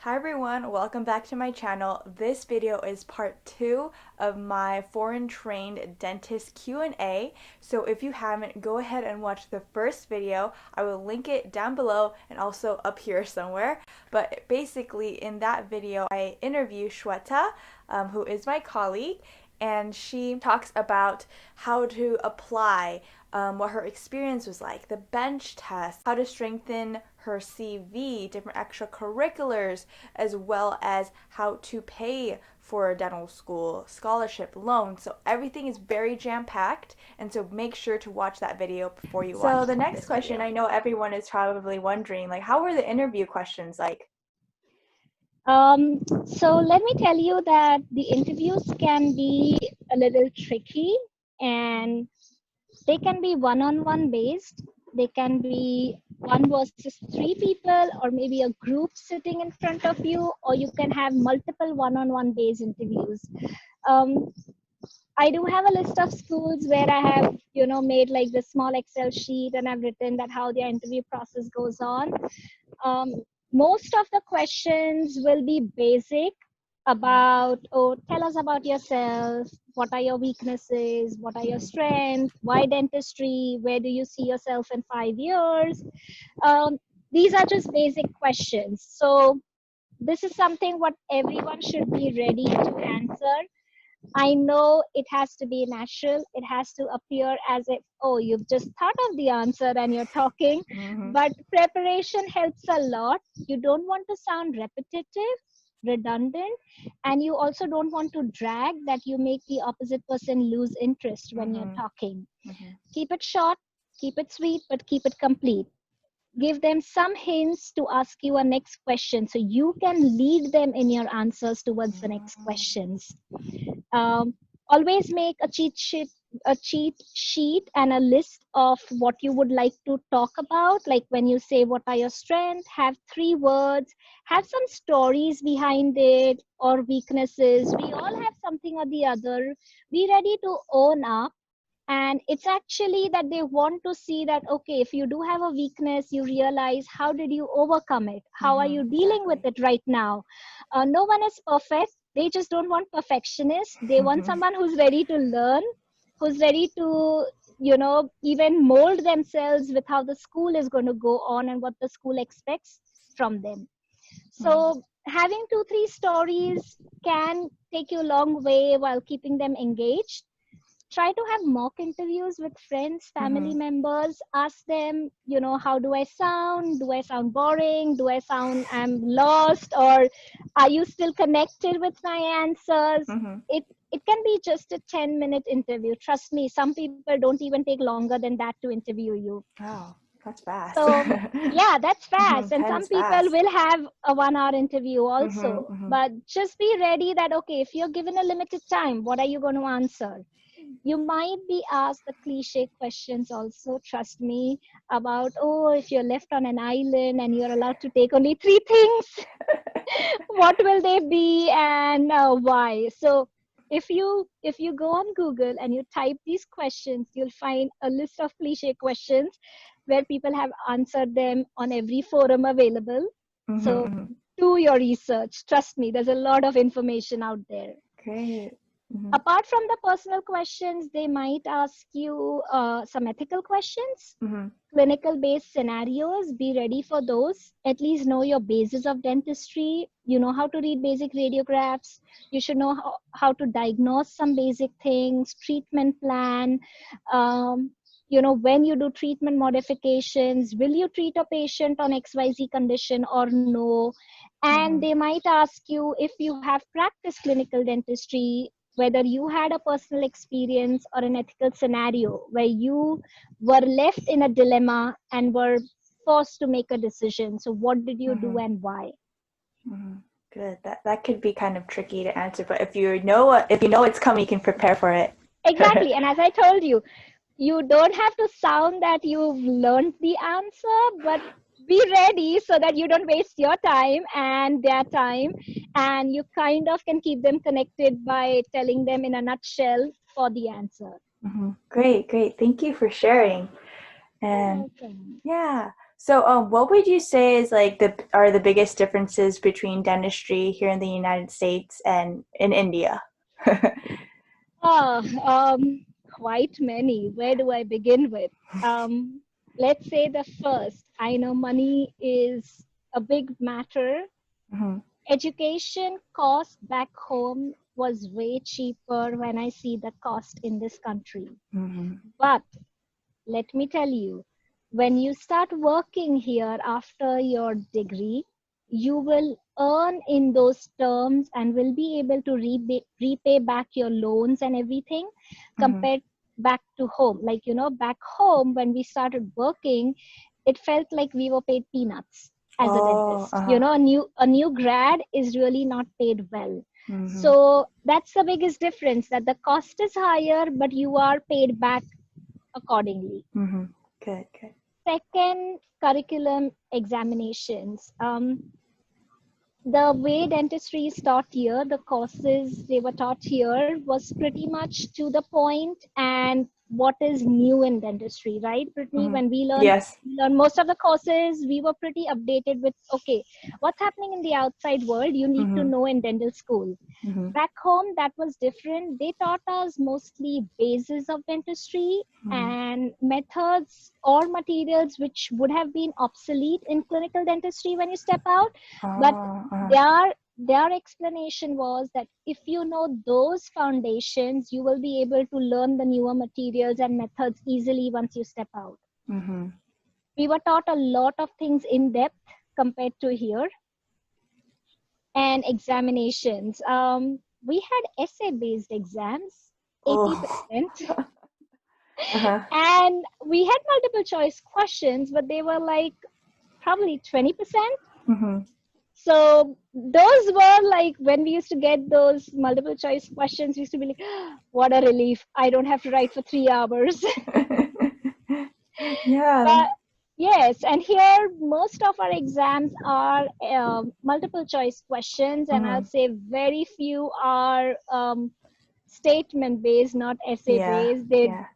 Hi everyone, welcome back to my channel. This video is part 2 of my foreign trained dentist Q&A. So if you haven't, go ahead and watch the first video. I will link it down below and also up here somewhere. But basically in that video, I interview Shweta, who is my colleague, and she talks about how to apply, what her experience was like, the bench test, how to strengthen her CV, different extracurriculars, as well as how to pay for a dental school, scholarship, loan. So everything is very jam-packed, and so make sure to watch that video before you watch. So the next question, I know everyone is probably wondering, like, how were the interview questions like? So let me tell you that the interviews can be a little tricky and they can be one-on-one based. They can be one versus three people or maybe a group sitting in front of you, or you can have multiple one-on-one based interviews. Um, I do have a list of schools where I have, made like this small Excel sheet and I've written that how their interview process goes on. um, Most of the questions will be basic about, oh, tell us about yourself, what are your weaknesses, what are your strengths, why dentistry, where do you see yourself in 5 years. um, these are just basic questions, so this is something what everyone should be ready to answer. I know it has to be natural. It has to appear as if, oh, you've just thought of the answer and you're talking. Mm-hmm. But preparation helps a lot. You don't want to sound repetitive, redundant, and you also don't want to drag that you make the opposite person lose interest when you're Mm-hmm. talking. Mm-hmm. Keep it short, keep it sweet, but keep it complete. Give them some hints to ask you a next question so you can lead them in your answers towards the next questions. um, Always make a cheat sheet and a list of what you would like to talk about. Like when you say what are your strengths, have 3 words, have some stories behind it, or weaknesses. We all have something or the other. Be ready to own up. And it's actually that they want to see that, okay, if you do have a weakness, you realize how did you overcome it, how are you Mm-hmm. dealing with Exactly. it right now. No one is perfect. They just don't want perfectionists. They want Mm-hmm. someone who's ready to learn, who's ready to even mold themselves with how the school is going to go on and what the school expects from them. So having 2 3 stories can take you a long way while keeping them engaged. Try to have mock interviews with friends, Mm-hmm. family members. Ask them, how do I sound? Do I sound boring? Do I sound I'm lost? Or are you still connected with my answers? Mm-hmm. It can be just a 10-minute interview. Trust me, some people don't even take longer than that to interview you. Oh, that's fast. So yeah, that's Mm-hmm. fast. And 10 some is people fast. will have a 1 hour interview Mm-hmm. also. Mm-hmm. But just be ready that, okay, if you're given a limited time, what are you going to answer? You might be asked the cliche questions also, trust me, about, oh, if you're left on an island and you're allowed to take only 3 things, what will they be and why? So if you go on Google and you type these questions, you'll find a list of cliche questions where people have answered them on every forum available. Mm-hmm. So Mm-hmm. do your research. Trust me, there's a lot of information out there. Great. Mm-hmm. Apart from the personal questions, they might ask you some ethical questions, Mm-hmm. clinical based scenarios. Be ready for those. At least know your basis of dentistry. You know how to read basic radiographs. You should know how to diagnose some basic things, treatment plan. When you do treatment modifications, will you treat a patient on XYZ condition or no? And Mm-hmm. they might ask you if you have practiced clinical dentistry, whether you had a personal experience or an ethical scenario where you were left in a dilemma and were forced to make a decision. So, what did you Mm-hmm. do and why? Mm-hmm. Good. That could be kind of tricky to answer, but if you know it's coming, you can prepare for it. Exactly. And as I told you, you don't have to sound that you've learned the answer, but be ready so that you don't waste your time and their time, and you kind of can keep them connected by telling them in a nutshell for the answer. Great, great. Thank you for sharing. You're And welcome. yeah, So, what would you say is like the biggest differences between dentistry here in the United States and in India? Ah, quite many. Where do I begin with? Um, let's say the first. I know money is a big matter. Mm-hmm. Education cost back home was way cheaper when I see the cost in this country. Mm-hmm. But let me tell you, when you start working here after your degree, you will earn in those terms and will be able to repay back your loans and everything Mm-hmm. compared back to home. Like, back home when we started working, it felt like we were paid peanuts as a Oh, dentist. uh-huh. A new grad is really not paid well. Mm-hmm. So that's the biggest difference, that the cost is higher, but you are paid back accordingly. Mm-hmm. Good, good. Second, curriculum examinations. The way dentistry is taught here, the courses they were taught here was pretty much to the point and what is new in dentistry, right, Brittany? Mm-hmm. When Yes. we learn most of the courses, we were pretty updated with, okay, what's happening in the outside world, you need to Mm-hmm. know in dental school. Mm-hmm. Back home, that was different. They taught us mostly bases of dentistry Mm-hmm. and methods or materials which would have been obsolete in clinical dentistry when you step out. But Oh, uh-huh. their explanation was that if you know those foundations, you will be able to learn the newer materials and methods easily once you step out. Mm-hmm. We were taught a lot of things in depth compared to here. And examinations. We had essay based exams, Oh. 80%, Uh-huh. and we had multiple choice questions, but they were like probably 20%. Mm-hmm. So those were like, when we used to get those multiple choice questions, we used to be like, what a relief. I don't have to write for 3 hours. Yeah. But yes, and here most of our exams are multiple choice questions, and I'll Mm-hmm. say very few are statement based, not essay Yeah. based. They, Yeah.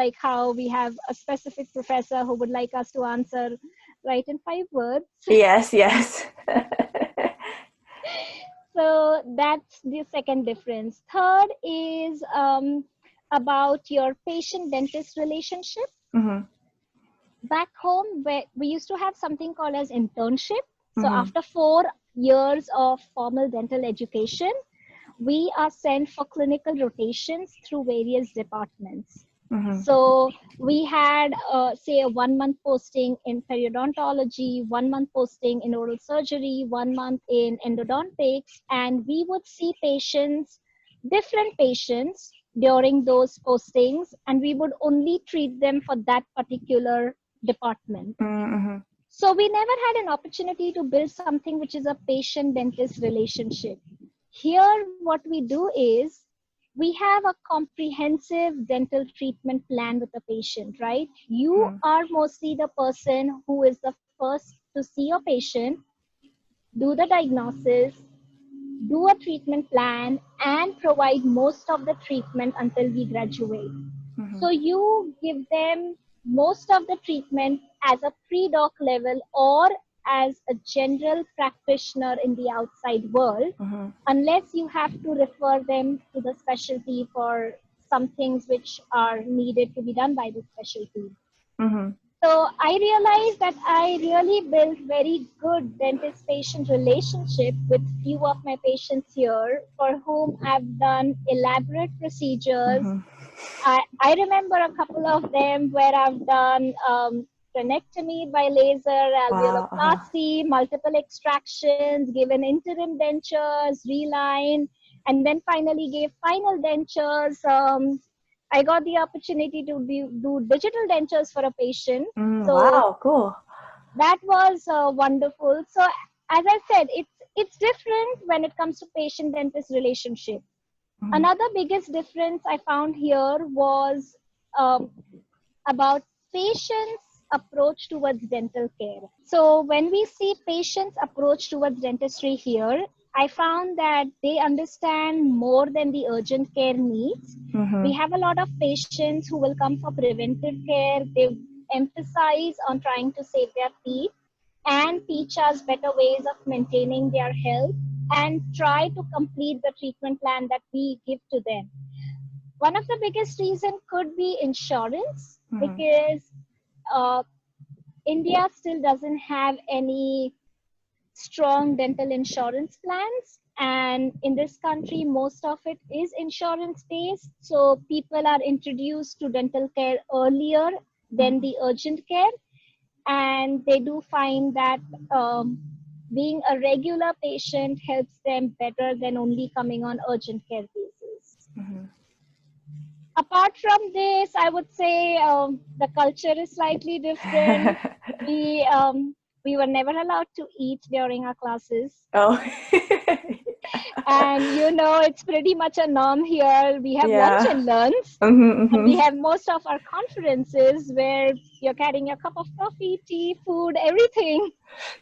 like how we have a specific professor who would like us to answer right in 5 words. Yes, yes. So that's the second difference. Third is about your patient dentist relationship. Mm-hmm. Back home, where we used to have something called as internship. So Mm-hmm. after 4 years of formal dental education, we are sent for clinical rotations through various departments. Mm-hmm. So we had, say, a 1 month posting in periodontology, 1 month posting in oral surgery, 1 month in endodontics, and we would see different patients during those postings, and we would only treat them for that particular department. Mm-hmm. So we never had an opportunity to build something which is a patient dentist relationship. Here, what we do is we have a comprehensive dental treatment plan with the patient, right? You Mm-hmm. are mostly the person who is the first to see your patient, do the diagnosis, do a treatment plan, and provide most of the treatment until we graduate. Mm-hmm. So you give them most of the treatment as a pre-doc level or as a general practitioner in the outside world, Mm-hmm. unless you have to refer them to the specialty for some things which are needed to be done by the specialty. Mm-hmm. So I realized that I really built very good dentist-patient relationship with few of my patients here for whom I've done elaborate procedures. Mm-hmm. I remember a couple of them where I've done frenectomy by laser, Wow. Uh-huh. alveoloplasty, multiple extractions, given interim dentures, reline, and then finally gave final dentures. I got the opportunity to do digital dentures for a patient. So Wow, cool. that was wonderful. So as I said, it's different when it comes to patient dentist relationship. Mm-hmm. Another biggest difference I found here was um, about patients' approach towards dental care. So when we see patients' approach towards dentistry here, I found that they understand more than the urgent care needs. Mm-hmm. We have a lot of patients who will come for preventive care. They emphasize on trying to save their teeth and teach us better ways of maintaining their health and try to complete the treatment plan that we give to them. One of the biggest reason could be insurance, because uh, India still doesn't have any strong dental insurance plans, and in this country most of it is insurance based, so people are introduced to dental care earlier than the urgent care, and they do find that being a regular patient helps them better than only coming on urgent care basis. Apart from this, I would say the culture is slightly different. We were never allowed to eat during our classes. Oh. And it's pretty much a norm here. We have lunch and learns, and we have most of our conferences where you're carrying a cup of coffee, tea, food, everything,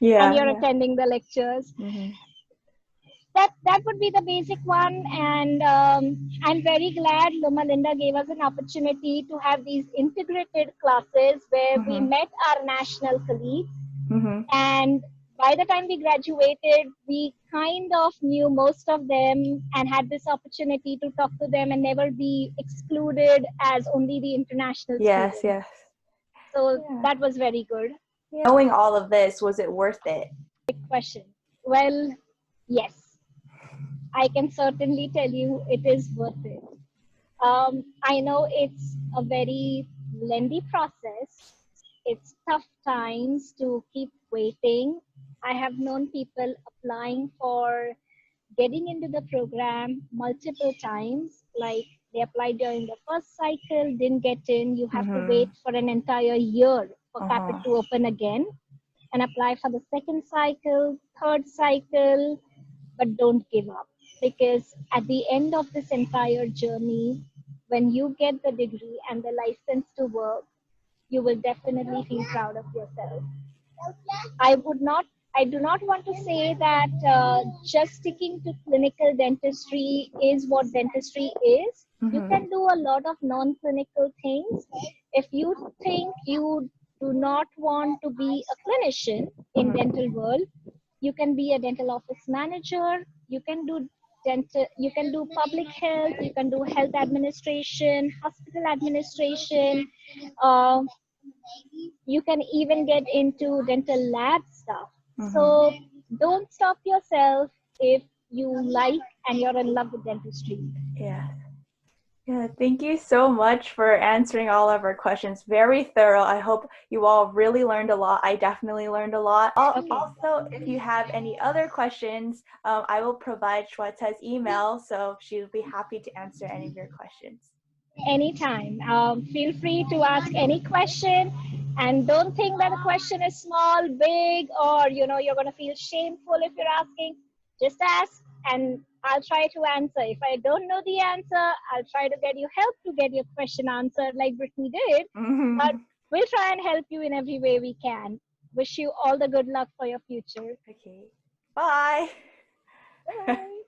and you're attending the lectures. That would be the basic one, and I'm very glad Loma Linda gave us an opportunity to have these integrated classes where we met our national colleagues, and by the time we graduated, we kind of knew most of them and had this opportunity to talk to them and never be excluded as only the international students. Yes. So that was very good. Knowing all of this, was it worth it? Good question. Well, yes. I can certainly tell you it is worth it. I know it's a very lengthy process. It's tough times to keep waiting. I have known people applying for getting into the program multiple times. Like they applied during the first cycle, didn't get in. You have to wait for an entire year for CAPIT to open again and apply for the second cycle, third cycle, but don't give up. Because at the end of this entire journey, when you get the degree and the license to work, you will definitely feel proud of yourself. I do not want to say that just sticking to clinical dentistry is what dentistry is. You can do a lot of non-clinical things. If you think you do not want to be a clinician in dental world, you can be a dental office manager. You can do public health. You can do health administration, hospital administration. You can even get into dental lab stuff. So don't stop yourself if you like and you're in love with dentistry. Yeah, thank you so much for answering all of our questions. Very thorough. I hope you all really learned a lot. I definitely learned a lot. Also, if you have any other questions, I will provide Shweta's email, so she'll be happy to answer any of your questions. Anytime. Feel free to ask any question, and don't think that the question is small, big, or you're going to feel shameful if you're asking. Just ask, and I'll try to answer. If I don't know the answer, I'll try to get you help to get your question answered like Brittany did. But we'll try and help you in every way we can. Wish you all the good luck for your future. Okay. Bye. Bye.